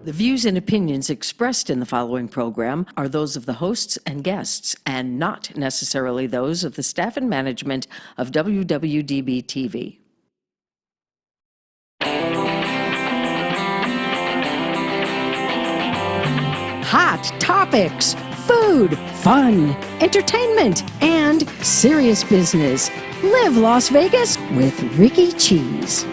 The views and opinions expressed in the following program are those of the hosts and guests, and not necessarily those of the staff and management of WWDB-TV. Hot topics, food, fun, entertainment, and serious business. Live Las Vegas with Rikki Cheese.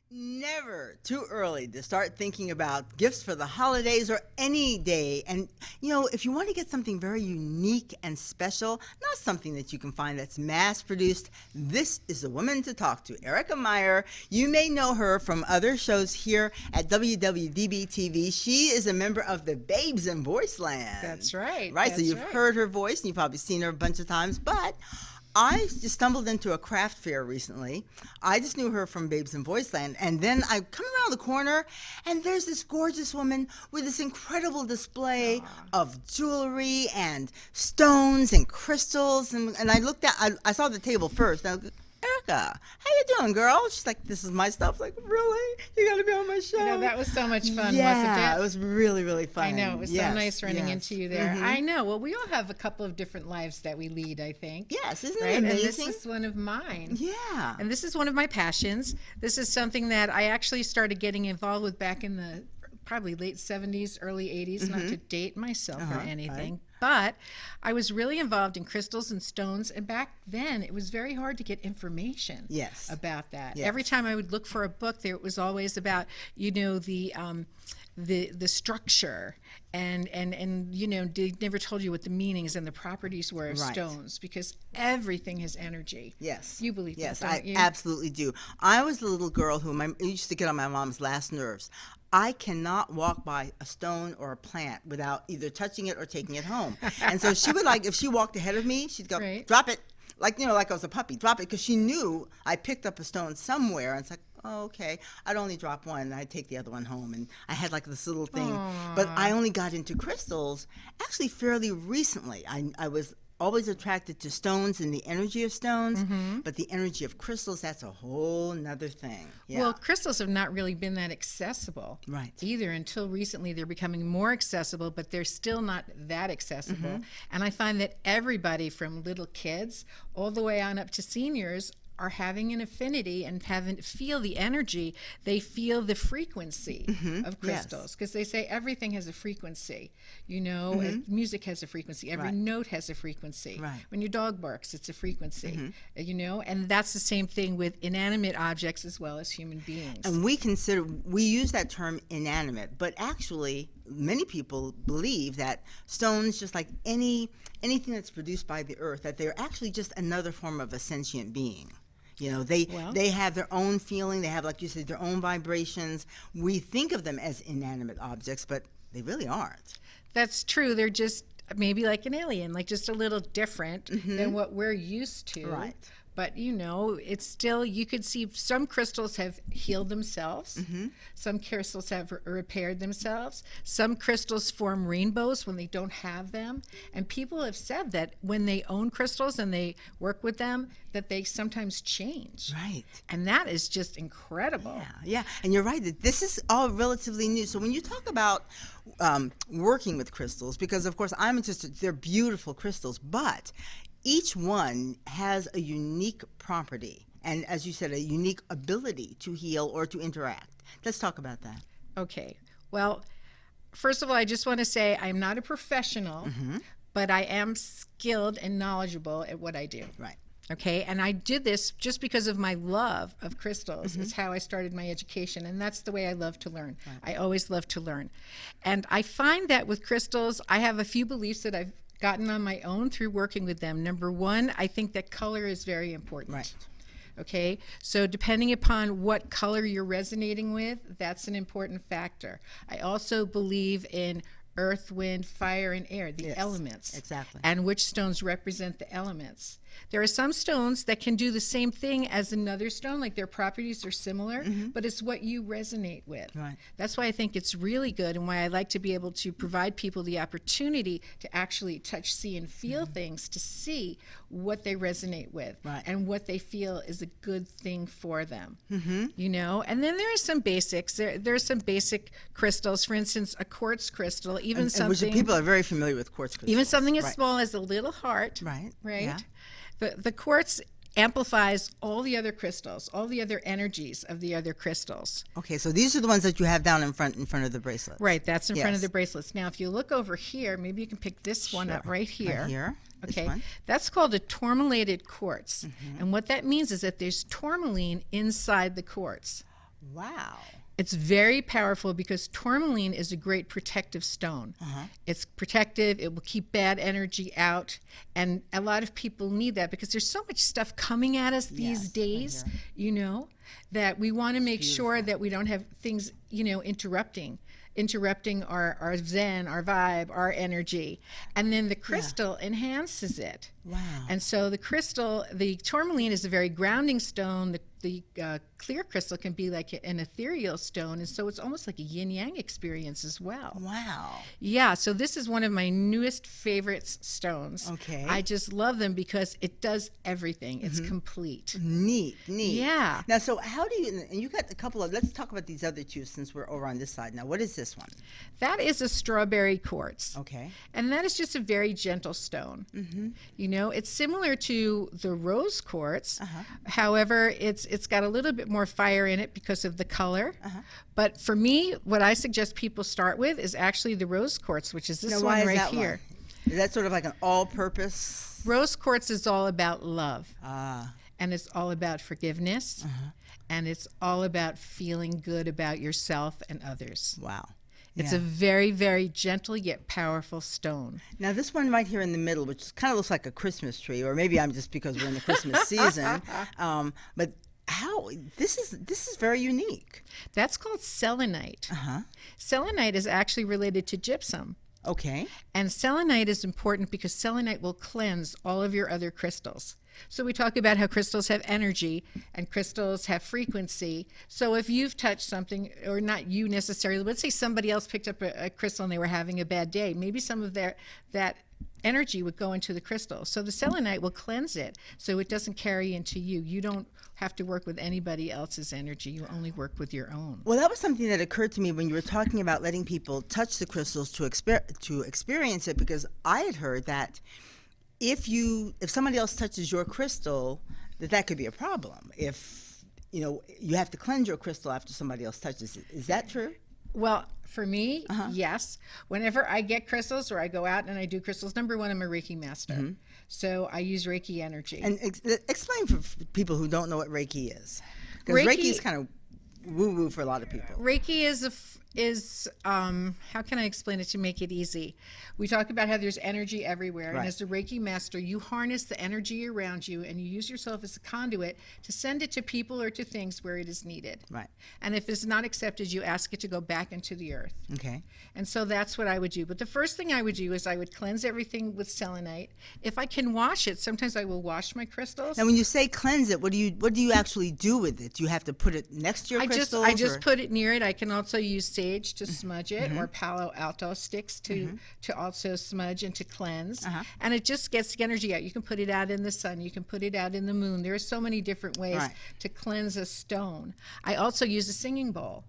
Never too early to start thinking about gifts for the holidays or any day. And, you know, if you want to get something very unique and special, not something that you can find that's mass-produced, this is the woman to talk to, Erica Meyer. You may know her from other shows here at WWDB-TV. She is a member of the Babes in Voiceland. That's right. Right, that's so you've right. heard her voice, and you've probably seen her a bunch of times, but I just stumbled into a craft fair recently. I just knew her from Babes in Voiceland, and then I come around the corner, and there's this gorgeous woman with this incredible display of jewelry and stones and crystals, and I looked at, I saw the table first, and I was, Erica, how you doing, girl? She's like, this is my stuff. Like, really? You got to be on my show. You know, that was so much fun, yeah, wasn't it? it was really, really fun. I know. It was Yes, so nice running yes. into you there. Mhm. I know. Well, we all have a couple of different lives that we lead, I think. Yes, isn't Right? it amazing? And this is one of mine. Yeah. And this is one of my passions. This is something that I actually started getting involved with back in the probably late 70s, early 80s, not to date myself or anything. right. But I was really involved in crystals and stones, and back then it was very hard to get information Yes. about that. Yes. Every time I would look for a book, there it was always about, you know, the structure and you know, they never told you what the meanings and the properties were of Right. stones, because everything has energy. Yes. You believe yes, that, don't I you? absolutely do. I was the little girl who used to get on my mom's last nerves. I cannot walk by a stone or a plant without either touching it or taking it home. And so she would, like, if she walked ahead of me, she'd go, Right. drop it. Like, you know, like I was a puppy, drop it, because she knew I picked up a stone somewhere, and it's like, oh, okay, I'd only drop one, and I'd take the other one home, and I had like this little thing. But I only got into crystals actually fairly recently. I was always attracted to stones and the energy of stones, but the energy of crystals, that's a whole nother thing. Yeah. Well, crystals have not really been that accessible Right. either until recently. They're becoming more accessible, but they're still not that accessible. And I find that everybody from little kids all the way on up to seniors are having an affinity and feel the energy. They feel the frequency of crystals, because they say everything has a frequency. You know, music has a frequency. Every Right. note has a frequency. Right. When your dog barks, it's a frequency. You know, and that's the same thing with inanimate objects as well as human beings. And we use that term inanimate, but actually many people believe that stones, just like anything that's produced by the earth, that they're actually just another form of a sentient being. You know, they have their own feeling. They have, like you said, their own vibrations. We think of them as inanimate objects, but they really aren't. That's true. They're just maybe like an alien, like just a little different than what we're used to. Right. But, you know, it's still, you could see some crystals have healed themselves. Some crystals have repaired themselves. Some crystals form rainbows when they don't have them. And people have said that when they own crystals and they work with them, that they sometimes change. Right. And that is just incredible. Yeah, and you're right that this is all relatively new. So when you talk about working with crystals, because of course I'm interested, they're beautiful crystals, but each one has a unique property and, as you said, a unique ability to heal or to interact. Let's talk about that. Okay. Well, first of all, I just want to say I'm not a professional, but I am skilled and knowledgeable at what I do. Right. Okay, and I did this just because of my love of crystals. Is how I started my education, and that's the way I love to learn. I always love to learn. And I find that with crystals, I have a few beliefs that I've gotten on my own through working with them. Number one, I think that color is very important. Right. Okay, so depending upon what color you're resonating with, that's an important factor. I also believe in earth, wind, fire, and air, the Yes, elements. exactly. And which stones represent the elements. There are some stones that can do the same thing as another stone, like their properties are similar, but it's what you resonate with. Right. That's why I think it's really good, and why I like to be able to provide people the opportunity to actually touch, see, and feel things, to see what they resonate with Right. and what they feel is a good thing for them. You know, and then there are some basics. There are some basic crystals. For instance, a quartz crystal, even And something. which people are very familiar with quartz crystals. Even something as Right. small as a little heart. Right. Right. Yeah. The quartz amplifies all the other crystals, all the other energies of the other crystals. Okay, so these are the ones that you have down in front of the bracelet. Right, that's in front of Yes. the bracelets. Now, if you look over here, maybe you can pick this one up right here. Right here. This Okay, one. that's called a tourmalated quartz. And what that means is that there's tourmaline inside the quartz. Wow. It's very powerful because tourmaline is a great protective stone. It's protective, it will keep bad energy out, and a lot of people need that because there's so much stuff coming at us these Yes, days, you know, that we want to make sure that we don't have things, you know, interrupting our zen, our vibe, our energy. And then the crystal enhances it. Wow. And so the crystal, the tourmaline is a very grounding stone. The clear crystal can be like an ethereal stone, and so it's almost like a yin-yang experience as well. Wow. Yeah, so this is one of my newest favorites stones. Okay. I just love them because it does everything. It's complete. Neat. Yeah. Now, so how do you, and you got a couple of, let's talk about these other two since we're over on this side. Now, what is this one? That is a strawberry quartz. Okay. And that is just a very gentle stone. You know, it's similar to the rose quartz. However, it's got a little bit more fire in it because of the color. But for me, what I suggest people start with is actually the rose quartz, which is this Now, one why is right that here. one? Is that sort of like an all-purpose? Rose quartz is all about love. Ah. And it's all about forgiveness. And it's all about feeling good about yourself and others. Wow. It's Yeah. a very, very gentle yet powerful stone. Now, this one right here in the middle, which kind of looks like a Christmas tree, or maybe I'm just because we're in the Christmas season, but how, this is very unique. That's called selenite. Selenite is actually related to gypsum. Okay. And selenite is important because selenite will cleanse all of your other crystals. So we talk about how crystals have energy and crystals have frequency. So if you've touched something, or not you necessarily, let's say somebody else picked up a crystal and they were having a bad day, maybe some of that energy would go into the crystal. So the selenite will cleanse it so it doesn't carry into you. You don't have to work with anybody else's energy. You only work with your own. Well, that was something that occurred to me when you were talking about letting people touch the crystals to experience it, because I had heard that if somebody else touches your crystal, that could be a problem. If you have to cleanse your crystal after somebody else touches it. Is that true? Well, for me, yes. Whenever I get crystals or I go out and I do crystals, number one, I'm a Reiki master. So I use Reiki energy. And explain for people who don't know what Reiki is. Because Reiki is kind of woo-woo for a lot of people. Reiki is how can I explain it to make it easy? We talk about how there's energy everywhere, Right. and as a Reiki master, you harness the energy around you and you use yourself as a conduit to send it to people or to things where it is needed. Right. And if it's not accepted, you ask it to go back into the earth. Okay. And so that's what I would do. But the first thing I would do is I would cleanse everything with selenite. If I can wash it, sometimes I will wash my crystals. Now, when you say cleanse it, what do you actually do with it? Do you have to put it next to your crystals? I just put it near it. I can also use sage to smudge it, or Palo Alto sticks to also smudge and to cleanse. And it just gets the energy out. You can put it out in the sun. You can put it out in the moon. There are so many different ways Right. to cleanse a stone. I also use a singing bowl.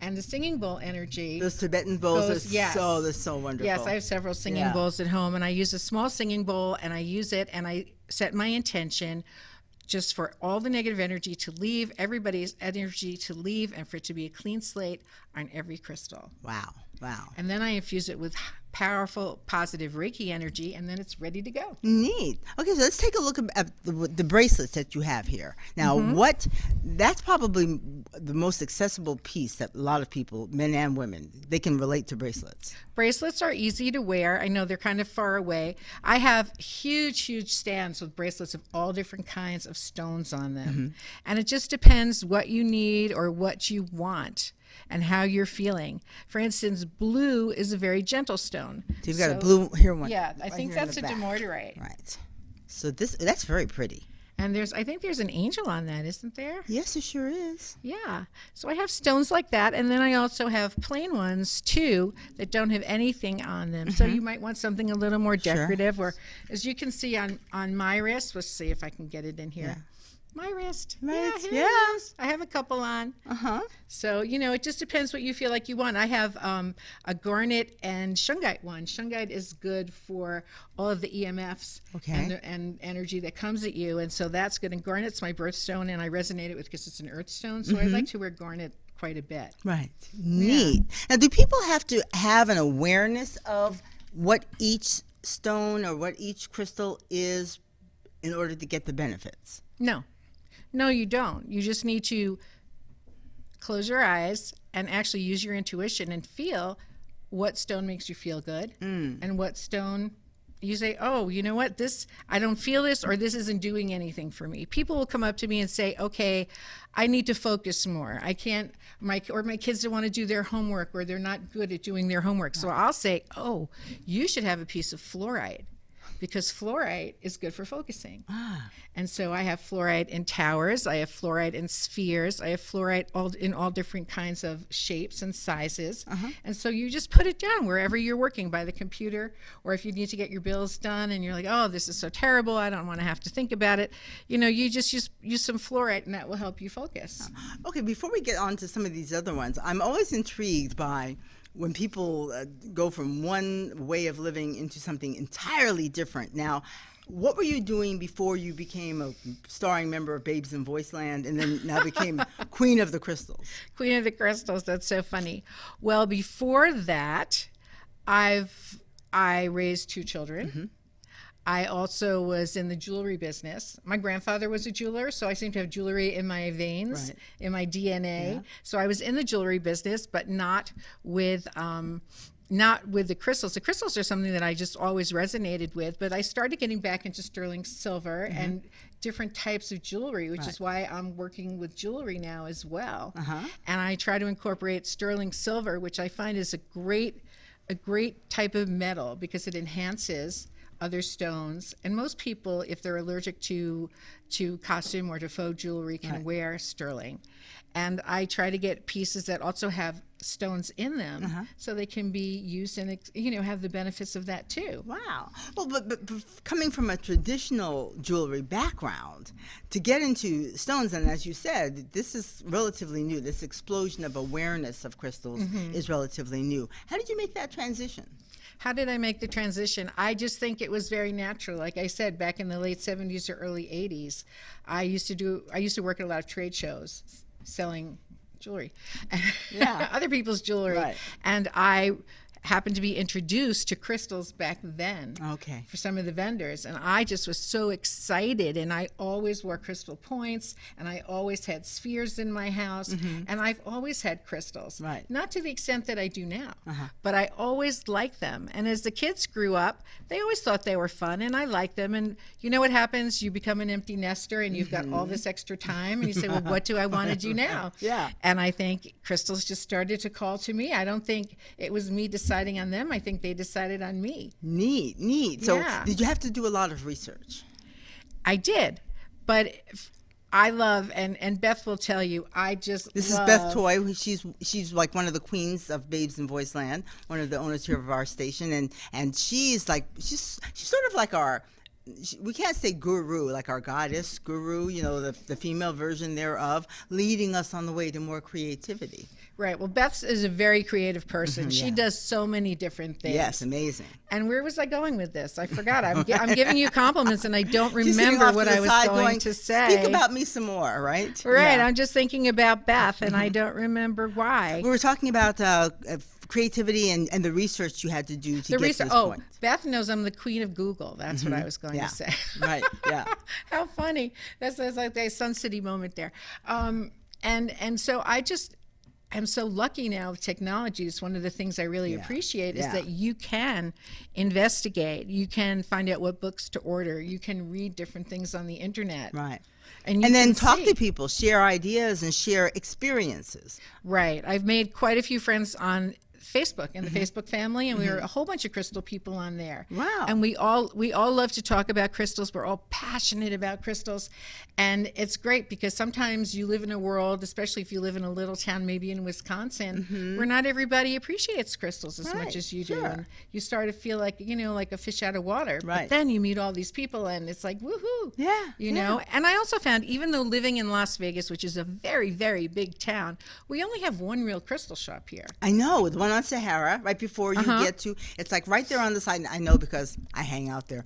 And the singing bowl energy. Those Tibetan bowls Yes. they're so wonderful. Yes, I have several singing bowls at home, and I use a small singing bowl, and I use it, and I set my intention just for all the negative energy to leave, everybody's energy to leave, and for it to be a clean slate on every crystal. Wow. And then I infuse it with powerful, positive Reiki energy, and then it's ready to go. Neat. Okay, so let's take a look at the bracelets that you have here. Now, that's probably the most accessible piece that a lot of people, men and women, they can relate to bracelets. Bracelets are easy to wear. I know they're kind of far away. I have huge stands with bracelets of all different kinds of stones on them. And it just depends what you need or what you want and how you're feeling. For instance, blue is a very gentle stone. So you've got a blue here one. Yeah, I right think here in that's the a back. demorderite. Right. So that's very pretty. And I think there's an angel on that, isn't there? Yes, it sure is. Yeah. So I have stones like that, and then I also have plain ones too that don't have anything on them. So you might want something a little more decorative, or as you can see on my wrist, let's see if I can get it in here. Yeah. My wrist. Right, Here yeah. it is. I have a couple on. Uh-huh. So, it just depends what you feel like you want. I have a garnet and shungite one. Shungite is good for all of the EMFs and energy that comes at you. And so that's good. And garnet's my birthstone, and I resonate it with because it's an earth stone. So I like to wear garnet quite a bit. Right. Neat. Now, do people have to have an awareness of what each stone or what each crystal is in order to get the benefits? No, you don't. You just need to close your eyes and actually use your intuition and feel what stone makes you feel good and what stone you say, oh, you know what, I don't feel this, or this isn't doing anything for me. People will come up to me and say, okay, I need to focus more. I can't, my kids don't want to do their homework, or they're not good at doing their homework. So I'll say, oh, you should have a piece of fluorite, because fluorite is good for focusing. And so I have fluorite in towers, I have fluorite in spheres, I have fluorite in all different kinds of shapes and sizes. And so you just put it down wherever you're working, by the computer, or if you need to get your bills done and you're like, oh, this is so terrible, I don't want to have to think about it. You just use some fluorite, and that will help you focus. Okay, before we get on to some of these other ones, I'm always intrigued by when people go from one way of living into something entirely different. Now, what were you doing before you became a starring member of Babes in Voiceland and then now became Queen of the Crystals? Queen of the Crystals, that's so funny. Well, before that, I raised 2 children. I also was in the jewelry business. My grandfather was a jeweler, so I seem to have jewelry in my veins, in my DNA. So I was in the jewelry business, but not with the crystals. The crystals are something that I just always resonated with, but I started getting back into sterling silver and different types of jewelry, which is why I'm working with jewelry now as well. And I try to incorporate sterling silver, which I find is a great type of metal because it enhances other stones. And most people, if they're allergic to costume or to faux jewelry, can wear sterling. And I try to get pieces that also have stones in them so they can be used and have the benefits of that too. Wow. Well, but coming from a traditional jewelry background to get into stones, and as you said, this is relatively new. This explosion of awareness of crystals is relatively new. How did you make that transition? How did I make the transition? I just think it was very natural. Like I said, back in the late 70s or early 80s, I used to work at a lot of trade shows selling jewelry, other people's jewelry. And I happened to be introduced to crystals back then for some of the vendors, and I just was so excited. And I always wore crystal points, and I always had spheres in my house, and I've always had crystals, not to the extent that I do now, but I always liked them. And as the kids grew up, they always thought they were fun, and I liked them. And you know what happens? You become an empty nester, and you've got all this extra time, and you say, well, what do I want to do now? And I think crystals just started to call to me. I don't think it was me deciding on them. I think they decided on me. Neat. So did you have to do a lot of research? I did, but I love, and Beth will tell you, This is Beth Toy. She's like one of the queens of Babes in Voiceland, one of the owners here of our station, and she's sort of like we can't say guru, like our goddess guru, the female version thereof, leading us on the way to more creativity. Right. Well, Beth is a very creative person. She does so many different things. Yes, amazing. And where was I going with this? I forgot. I'm giving you compliments, and I don't remember what I was going to say. Speak about me some more, right? Right. Yeah. I'm just thinking about Beth, and I don't remember why. We were talking about creativity and the research you had to do to get to this point. Beth knows I'm the queen of Google. That's what I was going to say. Right. Yeah. How funny. That's like a Sun City moment there. And so I'm so lucky now with technology. It's one of the things I really appreciate is that you can investigate. You can find out what books to order. You can read different things on the internet. Right. And then talk to people, share ideas and share experiences. Right. I've made quite a few friends Facebook and the Facebook family, and we were a whole bunch of crystal people on there. Wow. And we all love to talk about crystals. We're all passionate about crystals, and it's great because sometimes you live in a world, especially if you live in a little town, maybe in Wisconsin, where not everybody appreciates crystals as much as you do, sure. and you start to feel like like a fish out of water. Right. But then you meet all these people, and it's like woohoo. Yeah, You know. And I also found, even though living in Las Vegas, which is a very, very big town, we only have one real crystal shop here. I know, the one on Sahara, right before you get to, it's like right there on the side. I know because I hang out there.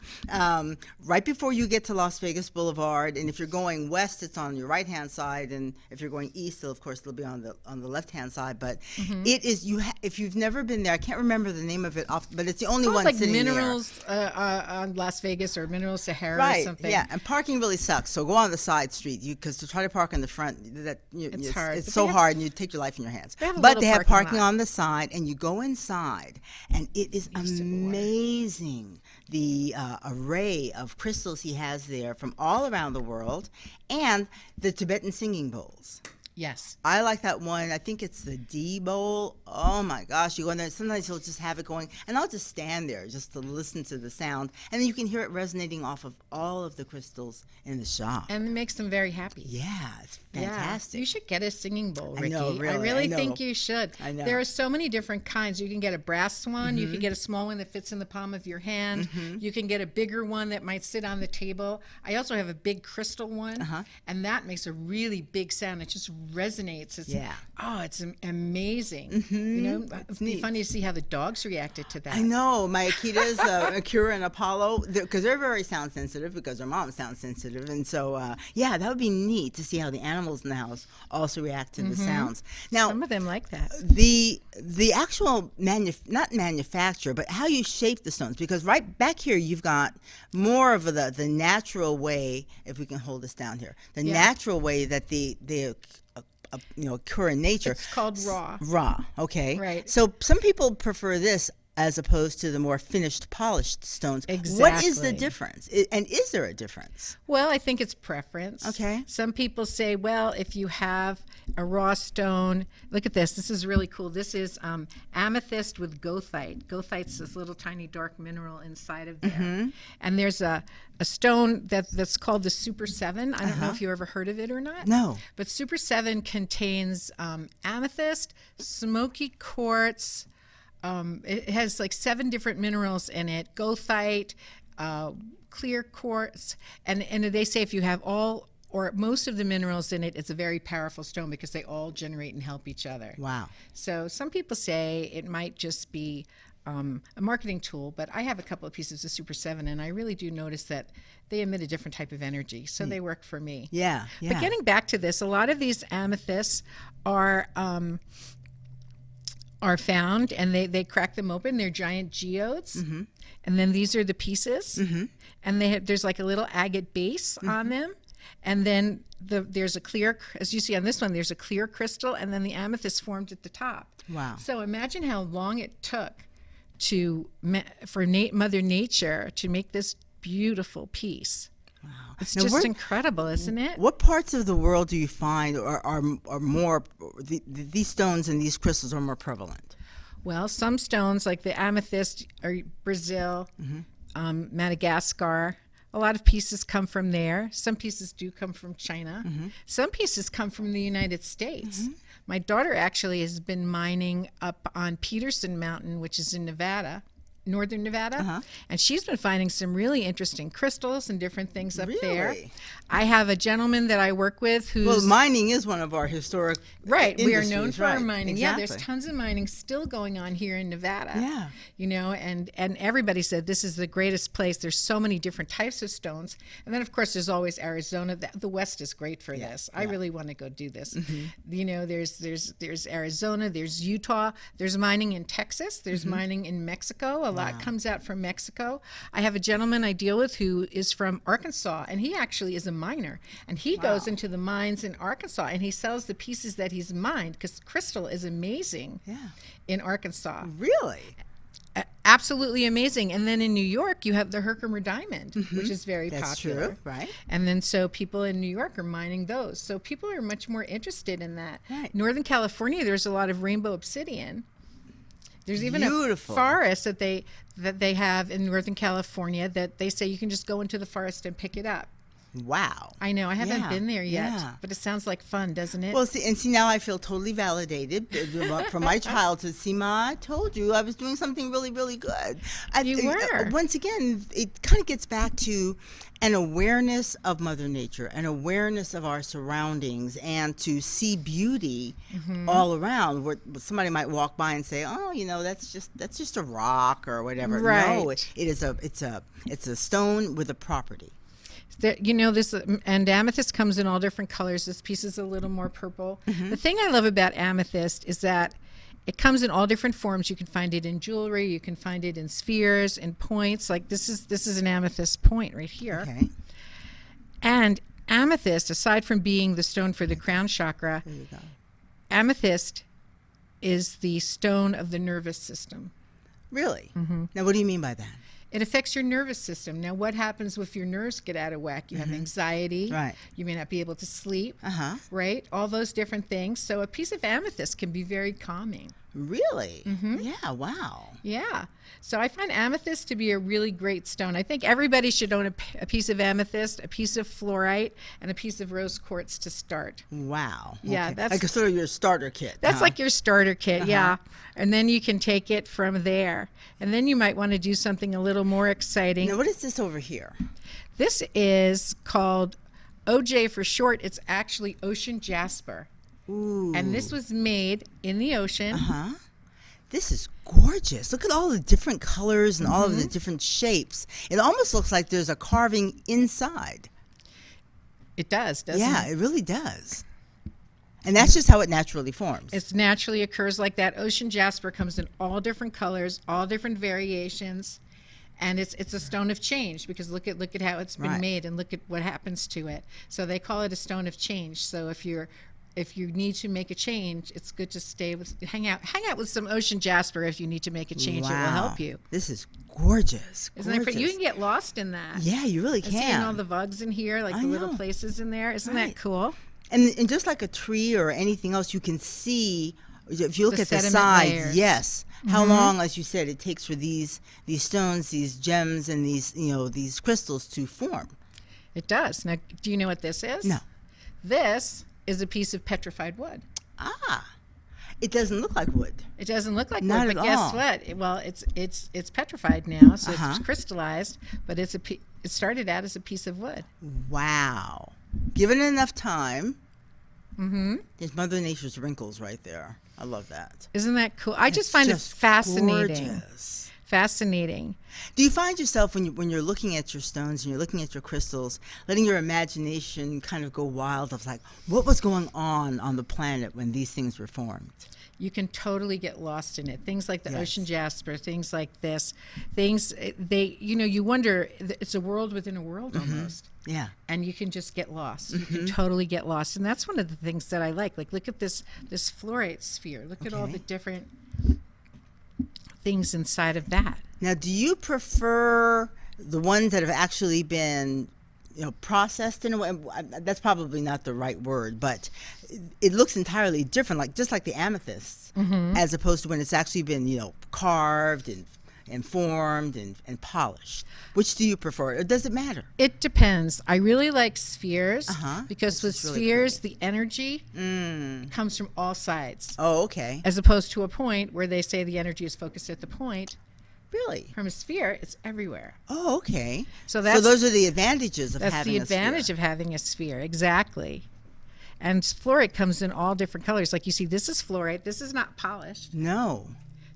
Right before you get to Las Vegas Boulevard, and if you're going west, it's on your right-hand side, and if you're going east, of course, it'll be on the left-hand side. But it is, if you've never been there, I can't remember the name of it off, but it's the only one Like sitting Minerals on Las Vegas, or Minerals Sahara there. or Right, something. yeah, and parking really sucks. So go on the side street, because to try to park in the front, it's hard. It's But so they have- hard, and you take your life in your hands. They have a But little they have parking parking lot. on the side, and you go inside, and it is amazing the array of crystals he has there from all around the world, and the Tibetan singing bowls. Yes. I like that one. I think it's the D bowl. Oh my gosh, you go in there. Sometimes he'll just have it going, and I'll just stand there just to listen to the sound, and then you can hear it resonating off of all of the crystals in the shop. And it makes them very happy. Yeah, it's Yeah. fantastic. You should get a singing bowl, I Rikki. know, really, I really I know. think you should. I know. There are so many different kinds. You can get a brass one. You can get a small one that fits in the palm of your hand. You can get a bigger one that might sit on the table. I also have a big crystal one, and that makes a really big sound. It just resonates. It's, Yeah. Oh, it's amazing. You know, it'd be neat. funny to see how the dogs reacted to that. I know. My Akitas, Akira and Apollo, because they're very sound sensitive, because their mom's sound sensitive. And so, yeah, that would be neat to see how the animals in the house also react to the sounds. Now, Some of them like that. the actual not manufacture, but how you shape the stones, because right back here you've got more of the natural way, if we can hold this down here, the natural way that they occur in nature. It's called raw. Raw, okay. Right. So some people prefer this as opposed to the more finished, polished stones. What is the Exactly. difference? And is there a difference? Well, I think it's preference. Okay. Some people say, well, if you have a raw stone, look at this. This is really cool. This is amethyst with goethite. Goethite's this little tiny dark mineral inside of there. And there's a stone that's called the Super 7. I don't know if you ever heard of it or not. No. But Super 7 contains amethyst, smoky quartz. It has like 7 different minerals in it: goethite, clear quartz, and they say if you have all or most of the minerals in it, it's a very powerful stone because they all generate and help each other. Wow. So some people say it might just be a marketing tool, but I have a couple of pieces of Super 7, and I really do notice that they emit a different type of energy, so they work for me. Yeah, yeah. But getting back to this, a lot of these amethysts are found, and they crack them open. They're giant geodes, and then these are the pieces, and there's like a little agate base on them, and then there's a clear, as you see on this one, there's a clear crystal, and then the amethyst formed at the top. Wow. So imagine how long it took for Mother Nature to make this beautiful piece. Wow. It's Now, just incredible, isn't it? What parts of the world do you find are more, these stones and these crystals are more prevalent? Well, some stones like the amethyst are Brazil, Madagascar. A lot of pieces come from there. Some pieces do come from China. Some pieces come from the United States. My daughter actually has been mining up on Peterson Mountain, which is in Nevada, northern Nevada, and she's been finding some really interesting crystals and different things up there. Really? I have a gentleman that I work with who's Well, mining is one of our historic right. We are known industries, for our right, mining. Yeah, there's exactly. tons of mining still going on here in Nevada. Yeah. You know, and everybody said this is the greatest place. There's so many different types of stones. And then of course there's always Arizona. The West is great for this. I really want to go do this. You know, there's Arizona, there's Utah, there's mining in Texas, there's mining in Mexico. A lot comes out from Mexico. I have a gentleman I deal with who is from Arkansas, and he actually is a miner. And he goes into the mines in Arkansas and he sells the pieces that he's mined, because crystal is amazing in Arkansas. Really? Absolutely amazing. And then in New York, you have the Herkimer diamond, which is very That's popular. true, right? And then so people in New York are mining those. So people are much more interested in that. Right. Northern California, there's a lot of rainbow obsidian. There's even Beautiful. a forest that they have in Northern California that they say you can just go into the forest and pick it up. Wow. I know. I haven't Yeah, been there yet, yeah. but it sounds like fun, doesn't it? Well, see, now I feel totally validated from my childhood. See, Ma, I told you I was doing something really, really good. You were. Once again, it kind of gets back to an awareness of Mother Nature, an awareness of our surroundings, and to see beauty all around. Where somebody might walk by and say, "Oh, that's just a rock or whatever." Right. No, it's a stone with a property. This and amethyst comes in all different colors. This piece is a little more purple. The thing I love about amethyst is that it comes in all different forms. You can find it in jewelry. You can find it in spheres and points. Like this is an amethyst point right here. Okay. And amethyst, aside from being the stone for the crown chakra, There you go. amethyst is the stone of the nervous system. Really? Now, what do you mean by that? It affects your nervous system. Now, what happens if your nerves get out of whack? You have anxiety. Right. You may not be able to sleep. Uh-huh. Right? All those different things. So a piece of amethyst can be very calming. Really? Yeah, wow. Yeah. So I find amethyst to be a really great stone. I think everybody should own a piece of amethyst, a piece of fluorite, and a piece of rose quartz to start. Wow. Yeah, Okay. that's- like sort of your starter kit. That's huh? like your starter kit, yeah. And then you can take it from there. And then you might want to do something a little more exciting. Now, what is this over here? This is called OJ for short. It's actually ocean jasper. Ooh. And this was made in the ocean. Huh? This is gorgeous. Look at all the different colors and all of the different shapes. It almost looks like there's a carving inside. It does, doesn't Yeah, it? it really does. And that's just how it naturally forms. It naturally occurs like that. Ocean jasper comes in all different colors, all different variations. And it's a stone of change because look at how it's been Right. made and look at what happens to it. So they call it a stone of change. So if you need to make a change, it's good to hang out with some ocean jasper if you need to make a change. It will help you. This is gorgeous. Isn't that pretty? You can get lost in that. Yeah, you really And seeing all can. the bugs in here, like I the little know. places in there. Isn't Right. that cool? And just like a tree or anything else, you can see if you look The at the sediment sides. layers. Yes, how long, as you said, it takes for these stones, these gems, and these crystals to form. It does. Now, do you know what this is? No. This is a piece of petrified wood. Ah, it doesn't look like wood. It doesn't look like Not wood, at but guess all. what? It's petrified now, so it's crystallized. But it started out as a piece of wood. Wow. Given enough time, there's Mother Nature's wrinkles right there. I love that. Isn't that cool? I just find it fascinating. Gorgeous. Fascinating. Do you find yourself when you're looking at your stones and you're looking at your crystals, letting your imagination kind of go wild of like what was going on the planet when these things were formed? You can totally get lost in it. Things like the Yes. ocean jasper, things like this, you wonder, it's a world within a world almost. Yeah. And you can just get lost. You can totally get lost. And that's one of the things that I like. Like, look at this fluorite sphere. Look at all Okay. the different things inside of that. Now, do you prefer the ones that have actually been processed in a way? That's probably not the right word, but it looks entirely different, just like the amethysts, as opposed to when it's actually been, carved and formed and polished. Which do you prefer? Or does it matter? It depends. I really like spheres because with This is really spheres, the energy comes from all sides. Oh, okay. As opposed to a point where they say the energy is focused at the point. Really? From a sphere, it's everywhere. Oh, okay. So those are the advantages of That's having the a sphere. advantage of having a sphere, exactly. And fluorite comes in all different colors. Like you see, this is fluorite. This is not polished. No.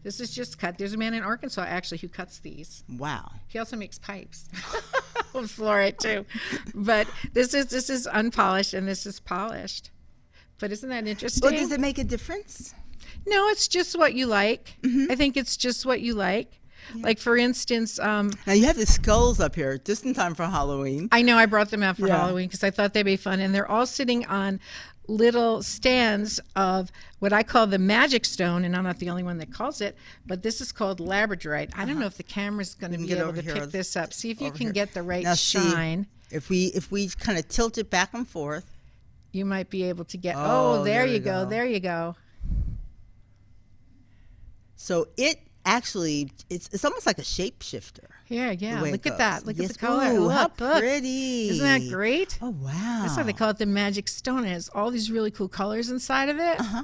This is just cut. There's a man in Arkansas, actually, who cuts these. Wow. He also makes pipes with fluorite, too. But this is unpolished, and this is polished. But isn't that interesting? Well, does it make a difference? No, it's just what you like. I think it's just what you like. Yeah. Like, for instance... now, you have the skulls up here just in time for Halloween. I know. I brought them out for Halloween because I thought they'd be fun. And they're all sitting on little stands of what I call the magic stone, and I'm not the only one that calls it, but this is called labradorite. I don't know if the camera's going to be able to pick this up. See if you can get the right shine. If we kind of tilt it back and forth. You might be able to get... Oh, there you go. There you go. So it actually, it's almost like a shapeshifter. Yeah, the way it look at goes. that. Look at Yes. the color. Ooh, Look, how look. pretty. Isn't that great? Oh, wow. That's why they call it the magic stone. It has all these really cool colors inside of it. Uh-huh.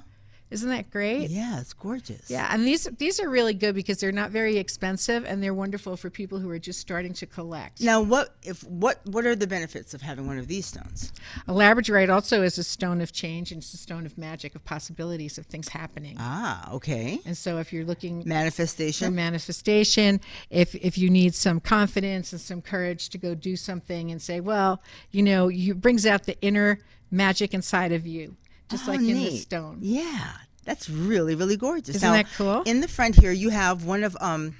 Isn't that great? Yeah, it's gorgeous. Yeah, and these are really good because they're not very expensive and they're wonderful for people who are just starting to collect. Now, what are the benefits of having one of these stones? A labradorite also is a stone of change, and it's a stone of magic, of possibilities, of things happening. Ah, okay. And so if you're looking for Manifestation. manifestation, if you need some confidence and some courage to go do something and say, well, you brings out the inner magic inside of you, just like in this neat. stone. Yeah, that's really, really gorgeous. Isn't that cool? In the front here, you have one of a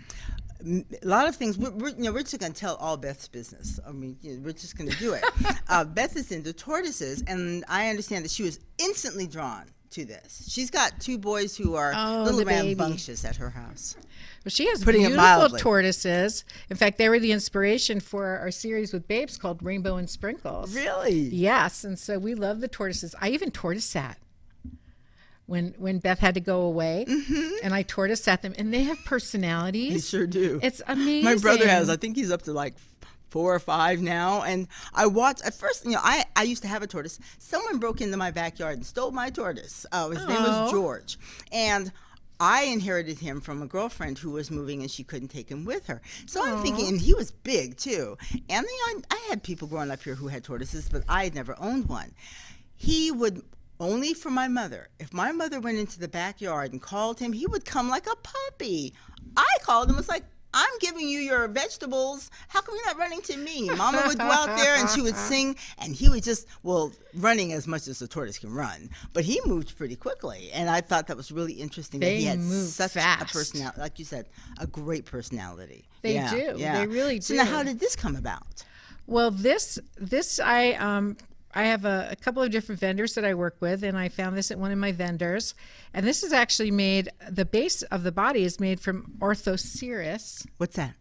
lot of things. We're just going to tell all Beth's business. I mean, we're just going to do it. Beth is into tortoises, and I understand that she was instantly drawn to this. She's got 2 boys who are little the baby. rambunctious at her house. Well, she has Putting it beautiful mildly. tortoises. In fact, they were the inspiration for our series with Babes called Rainbow and Sprinkles. Really? Yes, and so we love the tortoises. I even tortoise sat when Beth had to go away, and I tortoise sat them, and they have personalities. They sure do. It's amazing. My brother has. I think he's up to like 4 or 5 now. And I watched at first. I used to have a tortoise. Someone broke into my backyard and stole my tortoise. His name was George, and I inherited him from a girlfriend who was moving and she couldn't take him with her. So I'm thinking, and he was big too. And I had people growing up here who had tortoises, but I had never owned one. He would only for my mother. If my mother went into the backyard and called him, he would come like a puppy. I called him. It's like, I'm giving you your vegetables. How come you're not running to me? Mama would go out there and she would sing, and he would just, running as much as a tortoise can run. But he moved pretty quickly, and I thought that was really interesting that he had move such fast. a personality, like you said, a great personality. They Yeah, do. yeah. They really So do. now, how did this come about? Well, this I have a couple of different vendors that I work with, and I found this at one of my vendors. And this is actually made, the base of the body is made from Orthoceras. What's that?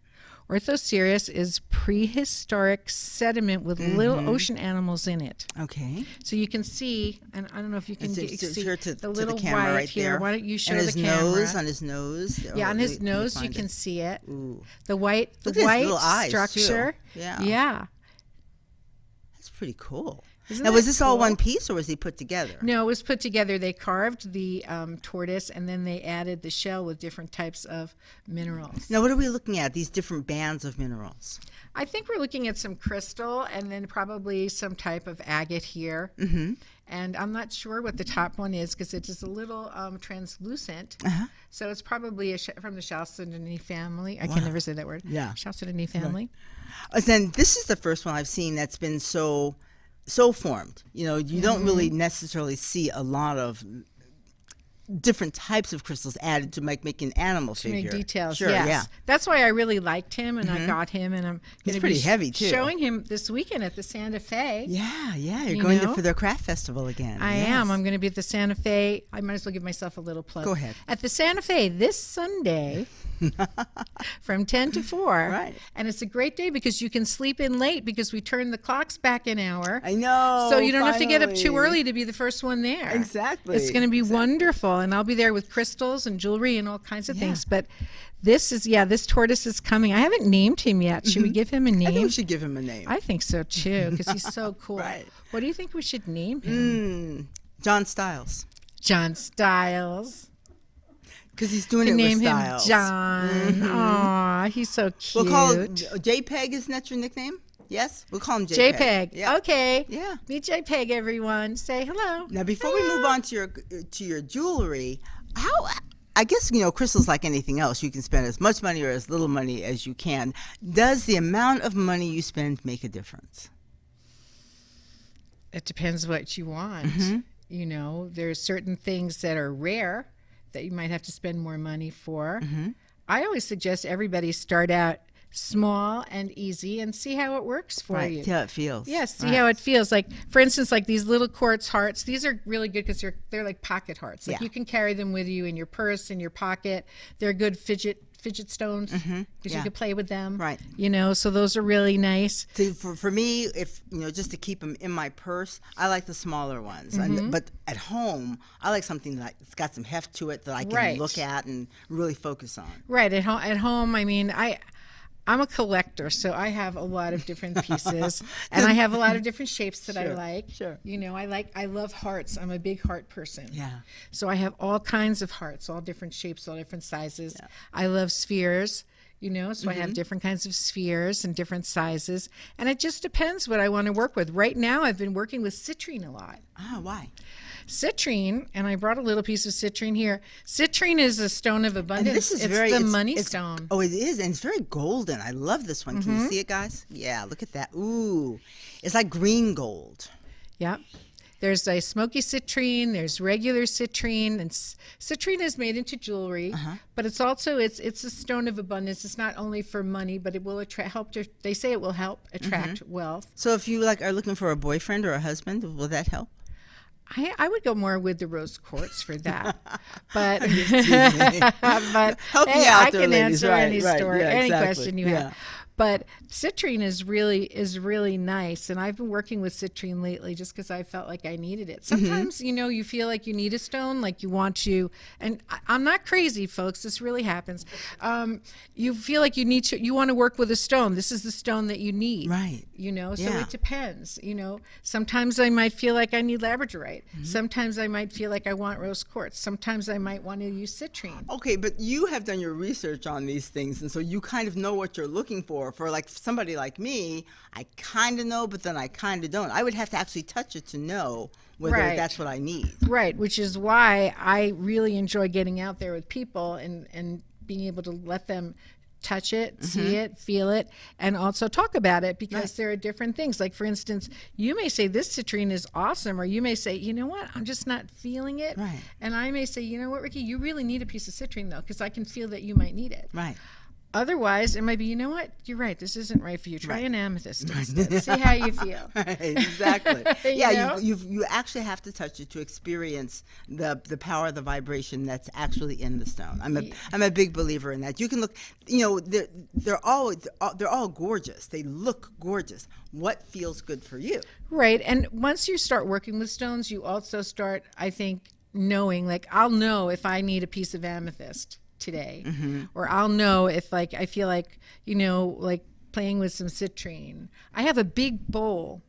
Orthoceras is prehistoric sediment with little ocean animals in it. Okay. So you can see, and I don't know if you can see Here to the little the camera white right here. there. Why don't you show and the his camera? nose, on his nose. Yeah, on his let me nose you find can it. see it. Ooh. The white Look at his little white eyes, structure. too. Yeah. Yeah. That's pretty cool. Isn't Now, was that this all cool? one piece, or was he put together? No, it was put together. They carved the tortoise, and then they added the shell with different types of minerals. Now, what are we looking at? These different bands of minerals. I think we're looking at some crystal, and then probably some type of agate here. Mm-hmm. And I'm not sure what the top one is because it is a little translucent. Uh-huh. So it's probably from the Chalcedony family. I can never say that word. Yeah. Chalcedony family. Then this is the first one I've seen that's been so formed. You don't really necessarily see a lot of different types of crystals added to make an animal To make figure. details, Sure, yes. yeah. That's why I really liked him, and I got him, and I'm He's going to pretty be heavy, too. showing him this weekend at the Santa Fe. Yeah. You're You going know? for their craft festival again. I Yes. am. I'm going to be at the Santa Fe. I might as well give myself a little plug. Go ahead. At the Santa Fe this Sunday from 10 to 4. Right. And it's a great day because you can sleep in late because we turn the clocks back an hour. I know. So you don't have to get up too finally. early to be the first one there. Exactly. It's going to be wonderful. And I'll be there with crystals and jewelry and all kinds of things. But this tortoise is coming. I haven't named him yet. Should we give him a name? I think we should give him a name. I think so too because he's so cool. Right. What do you think we should name him? John Styles. John Styles. Because he's doing We it name with him Styles. John. Aw, he's so cute. We'll call him JPEG. Isn't that your nickname? Yes? We'll call him JPEG. JPEG. Yeah. Okay. Yeah. Meet JPEG, everyone. Say hello. Now, before we move on to your jewelry, I guess, crystals like anything else, you can spend as much money or as little money as you can. Does the amount of money you spend make a difference? It depends what you want. There's certain things that are rare that you might have to spend more money for. I always suggest everybody start out small and easy and see how it works for you. See how it feels. Yes, see how it feels. Like, for instance, like these little quartz hearts. These are really good because they're like pocket hearts. Like you can carry them with you in your purse, in your pocket. They're good fidget fidget stones because you could play with them. Right. You know, so those are really nice. See, for me, if just to keep them in my purse, I like the smaller ones. But at home, I like something that's got some heft to it that I can look at and really focus on. Right. At home, I mean, I'm a collector, so I have a lot of different pieces, and I have a lot of different shapes that I like. Sure. You know, I love hearts. I'm a big heart person. Yeah. So I have all kinds of hearts, all different shapes, all different sizes. Yeah. I love spheres. You know, so I have different kinds of spheres and different sizes, and it just depends what I want to work with. Right now, I've been working with citrine a lot. Ah, why? Citrine, and I brought a little piece of citrine here. Citrine is a stone of abundance. And this is it's the money stone. Oh, it is, and it's very golden. I love this one. Can you see it, guys? Yeah, look at that. Ooh, it's like green gold. Yep. There's a smoky citrine, there's regular citrine, and citrine is made into jewelry, but it's also, it's a stone of abundance. It's not only for money, but it will they say it will help attract wealth. So if you are looking for a boyfriend or a husband, will that help? I would go more with the rose quartz for that, but but help me out I there, can ladies. answer any Right, story, yeah, any exactly. question you have. But citrine is really nice, and I've been working with citrine lately just because I felt like I needed it. Sometimes, you feel like you need a stone, like you want to, and I'm not crazy, folks. This really happens. You feel like you want to work with a stone. This is the stone that you need. Right. So it depends. Sometimes I might feel like I need labradorite. Sometimes I might feel like I want rose quartz. Sometimes I might want to use citrine. Okay, but you have done your research on these things, and so you kind of know what you're looking for. For like somebody like me, I kind of know, but then I kind of don't. I would have to actually touch it to know whether that's what I need. Right, which is why I really enjoy getting out there with people and being able to let them touch it, see it, feel it, and also talk about it, because there are different things. Like, for instance, you may say this citrine is awesome, or you may say, you know what, I'm just not feeling it. Right. And I may say, you know what, Rikki, you really need a piece of citrine, though, because I can feel that you might need it. Right. Otherwise, it might be, you know what, you're right, this isn't right for you. Try an amethyst instead. See how you feel. Right, exactly. You actually have to touch it to experience the power of the vibration that's actually in the stone. I'm a big believer in that. You can look, they're all gorgeous. They look gorgeous. What feels good for you? Right, and once you start working with stones, you also start, I think, knowing, like, I'll know if I need a piece of amethyst today, or I'll know if, like, I feel like, like playing with some citrine. I have a big bowl,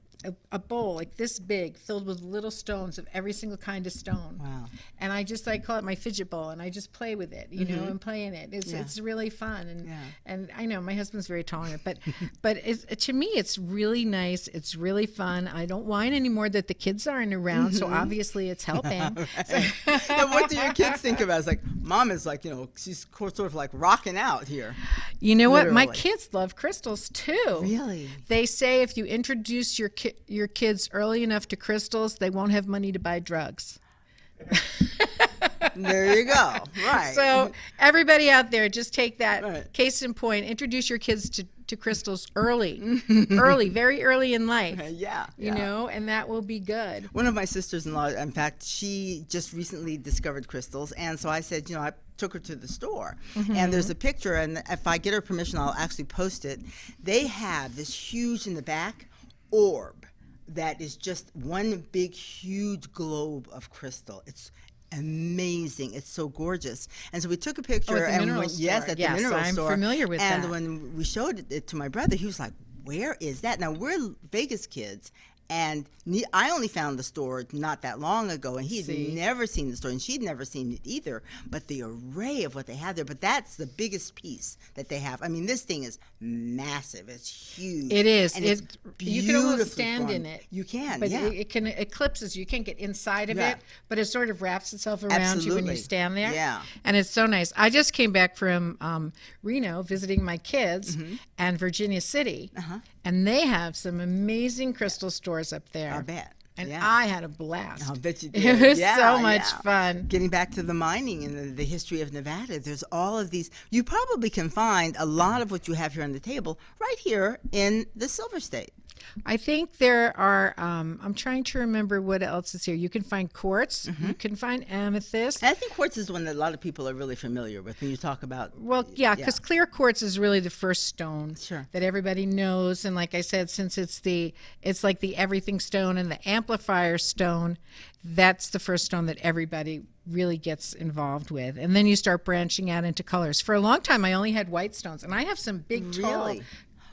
a bowl like this big, filled with little stones of every single kind of stone. Wow. And I just call it my fidget bowl, and I just play with it, and play in it. It's really fun, and I know my husband's very tolerant, but to me it's really nice. It's really fun. I don't whine anymore that the kids aren't around, so obviously it's helping. And what do your kids think about it? It's like, Mom is like, she's sort of like rocking out here. You know what? My Literally. kids love crystals too. Really? They say if you introduce your kids early enough to crystals, they won't have money to buy drugs. There you go. Right. So everybody out there, just take that case in point. Introduce your kids to crystals early, very early in life. You know, and that will be good. One of my sisters-in-law, in fact, she just recently discovered crystals, and so I said, I took her to the store, and there's a picture, and if I get her permission, I'll actually post it. They have this huge in the back orb that is just one big huge globe of crystal. It's amazing. It's so gorgeous. And so we took a picture at the mineral store. at the mineral I'm store. familiar with and that. when we showed it to my brother, he was like, where is that? Now, we're Vegas kids, and I only found the store not that long ago, and he had never seen the store, and she'd never seen it either. But the array of what they have there, but that's the biggest piece that they have. I mean, this thing is massive. It's huge. It is. And it's you can almost beautifully stand formed. in it. You can, but yeah. it can eclipses you. You can't get inside of Yeah. it, but it sort of wraps itself around you when you Absolutely. stand there. Yeah. And it's so nice. I just came back from Reno visiting my kids and Virginia City, and they have some amazing crystal stores up there. I bet. And Yeah. I had a blast. I'll bet you It did. was Yeah, so much yeah. fun. Getting back to the mining and the history of Nevada, there's all of these. You probably can find a lot of what you have here on the table right here in the Silver State. I think there are, I'm trying to remember what else is here. You can find quartz, you can find amethyst. And I think quartz is one that a lot of people are really familiar with when you talk about. Well, yeah, because clear quartz is really the first stone Sure. that everybody knows. And like I said, since it's like the everything stone and the amplifier stone, that's the first stone that everybody really gets involved with. And then you start branching out into colors. For a long time, I only had white stones, and I have some big, tall Really?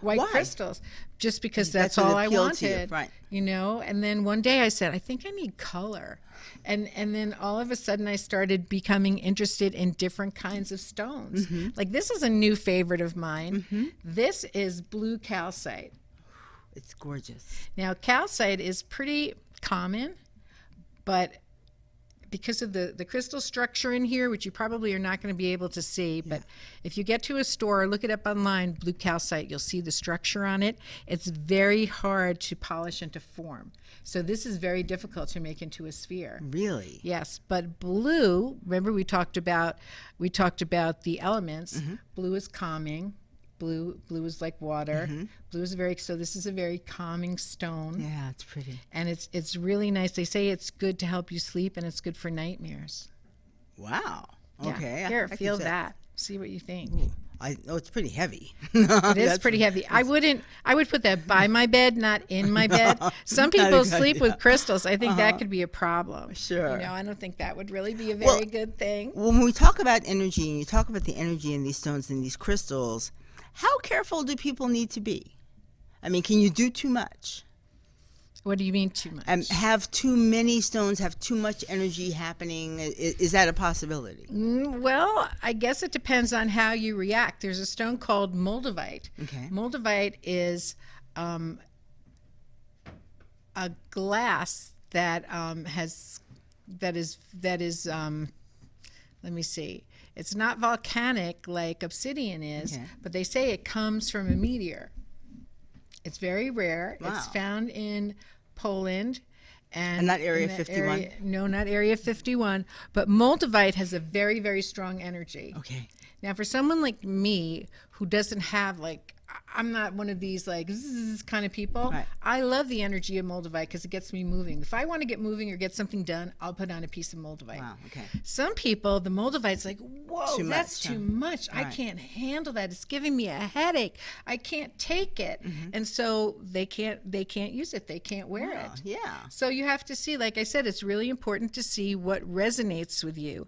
white Why? crystals, just because That's that's what all I appealed to you, wanted, right. you know. And then one day I said, I think I need color, and then all of a sudden I started becoming interested in different kinds of stones. Like this is a new favorite of mine. This is blue calcite. It's gorgeous. Now calcite is pretty common, but because of the crystal structure in here, which you probably are not going to be able to see, but if you get to a store or look it up online, blue calcite, you'll see the structure on it. It's very hard to polish and to form. So this is very difficult to make into a sphere. Really? Yes, but blue, remember we talked about the elements. Blue is calming. Blue is like water. Blue is so this is a very calming stone. Yeah, it's pretty. And it's really nice. They say it's good to help you sleep, and it's good for nightmares. Wow. Yeah. Okay. Here, I can feel say- that. See what you think. I know it's pretty heavy. It is pretty heavy. I would put that by my bed, not in my bed. Some not a people good sleep idea. with crystals. I think that could be a problem. Sure. You know, I don't think that would really be a Well- very good thing. When we talk about energy, and you talk about the energy in these stones and these crystals, how careful do people need to be? I mean, can you do too much? What do you mean too much? Have too many stones, have too much energy happening? Is that a possibility? Well, I guess it depends on how you react. There's a stone called moldavite. Okay. Moldavite is a glass that is let me see. It's not volcanic like obsidian is, Okay. but they say it comes from a meteor. It's very rare. Wow. It's found in Poland. And not Area in that 51? area- no, not Area 51. But moldavite has a very, very strong energy. Okay. Now, for someone like me who doesn't have I'm not one of these zzz kind of people. Right. I love the energy of moldavite because it gets me moving. If I want to get moving or get something done, I'll put on a piece of moldavite. Wow. Okay. Some people, the moldavite's like, whoa, Too that's much, too huh? much. I Right. can't handle that. It's giving me a headache. I can't take it. And so they can't use it. They can't wear Wow. it. Yeah. So you have to see, like I said, it's really important to see what resonates with you.